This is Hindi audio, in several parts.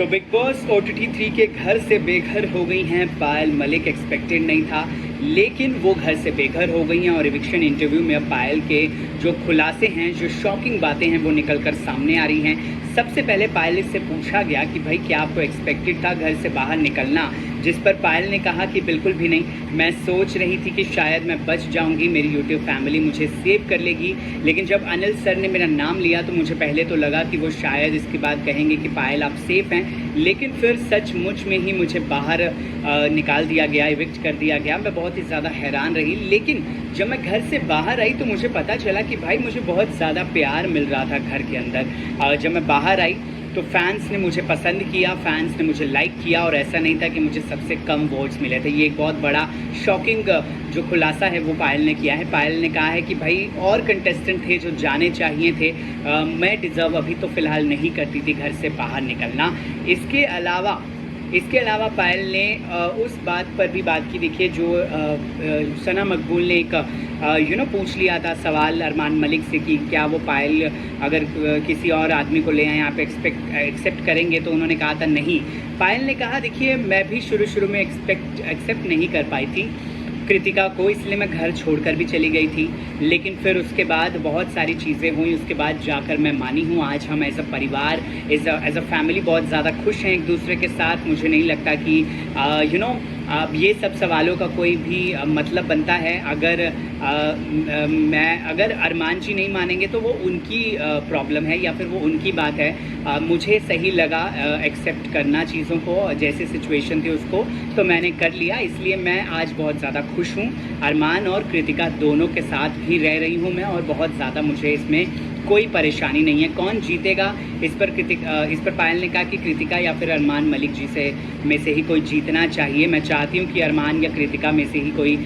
तो बिग बॉस OTT 3 के घर से बेघर हो गई हैं पायल मलिक। एक्सपेक्टेड नहीं था, लेकिन वो घर से बेघर हो गई हैं और इविक्शन इंटरव्यू में अब पायल के जो खुलासे हैं, जो शॉकिंग बातें हैं, वो निकल कर सामने आ रही हैं। सबसे पहले पायल से पूछा गया कि भाई क्या आपको एक्सपेक्टेड था घर से बाहर निकलना, जिस पर पायल ने कहा कि बिल्कुल भी नहीं, मैं सोच रही थी कि शायद मैं बच जाऊंगी, मेरी यूट्यूब फैमिली मुझे सेव कर लेगी। लेकिन जब अनिल सर ने मेरा नाम लिया तो मुझे पहले तो लगा कि वो शायद इसके बाद कहेंगे कि पायल आप सेफ हैं, लेकिन फिर सचमुच में ही मुझे बाहर निकाल दिया गया, इविक्ट कर दिया गया। मैं बहुत ही ज़्यादा हैरान रही, लेकिन जब मैं घर से बाहर आई तो मुझे पता चला कि भाई मुझे बहुत ज़्यादा प्यार मिल रहा था घर के अंदर। जब मैं बाहर आई तो फैंस ने मुझे पसंद किया, फैंस ने मुझे लाइक किया, और ऐसा नहीं था कि मुझे सबसे कम वोट्स मिले थे। ये एक बहुत बड़ा शॉकिंग जो खुलासा है वो पायल ने किया है। पायल ने कहा है कि भाई और कंटेस्टेंट थे जो जाने चाहिए थे, मैं डिज़र्व अभी तो फ़िलहाल नहीं करती थी घर से बाहर निकलना। इसके अलावा पायल ने उस बात पर भी बात की। देखिए, जो सना मकबूल ने एक पूछ लिया था सवाल अरमान मलिक से कि क्या वो पायल अगर किसी और आदमी को ले आए यहाँ पे एक्सेप्ट करेंगे, तो उन्होंने कहा था नहीं। पायल ने कहा देखिए, मैं भी शुरू में एक्सेप्ट नहीं कर पाई थी कृतिका को, इसलिए मैं घर छोड़कर भी चली गई थी, लेकिन फिर उसके बाद बहुत सारी चीज़ें हुई, उसके बाद जाकर मैं मानी हूँ। आज हम एज अ परिवार, एज अ फैमिली बहुत ज़्यादा खुश हैं एक दूसरे के साथ। मुझे नहीं लगता कि अब ये सब सवालों का कोई भी मतलब बनता है। अगर अरमान जी नहीं मानेंगे तो वो उनकी प्रॉब्लम है या फिर वो उनकी बात है। मुझे सही लगा एक्सेप्ट करना चीज़ों को, जैसे सिचुएशन थी उसको तो मैंने कर लिया, इसलिए मैं आज बहुत ज़्यादा खुश हूँ। अरमान और कृतिका दोनों के साथ भी रह रही हूँ मैं, और बहुत ज़्यादा मुझे इसमें कोई परेशानी नहीं है। कौन जीतेगा इस पर पायल ने कहा कि कृतिका या फिर अरमान मलिक जी में से ही कोई जीतना चाहिए। मैं चाहती हूँ कि अरमान या कृतिका में से ही कोई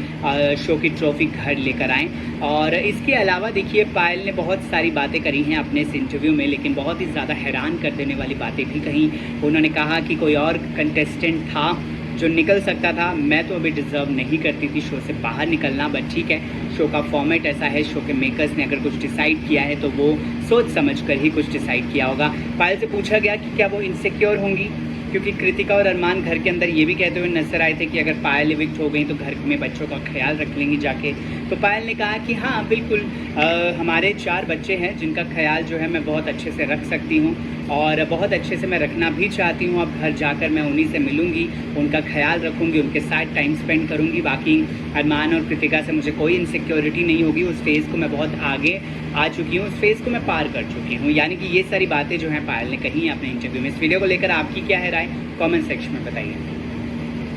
शो की ट्रॉफी घर लेकर आएँ। और इसके अलावा देखिए, पायल ने बहुत सारी बातें करी हैं अपने इस इंटरव्यू में, लेकिन बहुत ही ज़्यादा हैरान कर देने वाली बातें भी कहीं। उन्होंने कहा कि कोई और कंटेस्टेंट था जो निकल सकता था, मैं तो अभी डिज़र्व नहीं करती थी शो से बाहर निकलना, बट ठीक है, शो का फॉर्मेट ऐसा है, शो के मेकर्स ने अगर कुछ डिसाइड किया है तो वो सोच समझ कर ही कुछ डिसाइड किया होगा। पायल से पूछा गया कि क्या वो इनसिक्योर होंगी, क्योंकि कृतिका और अरमान घर के अंदर ये भी कहते हुए नजर आए थे कि अगर पायल इविक्ट हो गई तो घर में बच्चों का ख्याल रख लेंगी जाके। तो पायल ने कहा कि हाँ बिल्कुल, हमारे 4 बच्चे हैं जिनका ख्याल जो है मैं बहुत अच्छे से रख सकती हूँ, और बहुत अच्छे से मैं रखना भी चाहती हूँ। अब घर जाकर मैं उन्हीं से मिलूँगी, उनका ख्याल रखूँगी, उनके साथ टाइम स्पेंड करूँगी। बाकी अरमान और कृतिका से मुझे कोई इनसिक्योरिटी नहीं होगी, उस फेज़ को मैं बहुत आगे आ चुकी हूँ, उस फेज़ को मैं पार कर चुकी हूँ। यानी कि ये सारी बातें जो हैं पायल ने कही हैं अपने इंटरव्यू में। इस वीडियो को लेकर आपकी क्या है राय, कमेंट सेक्शन में बताइए।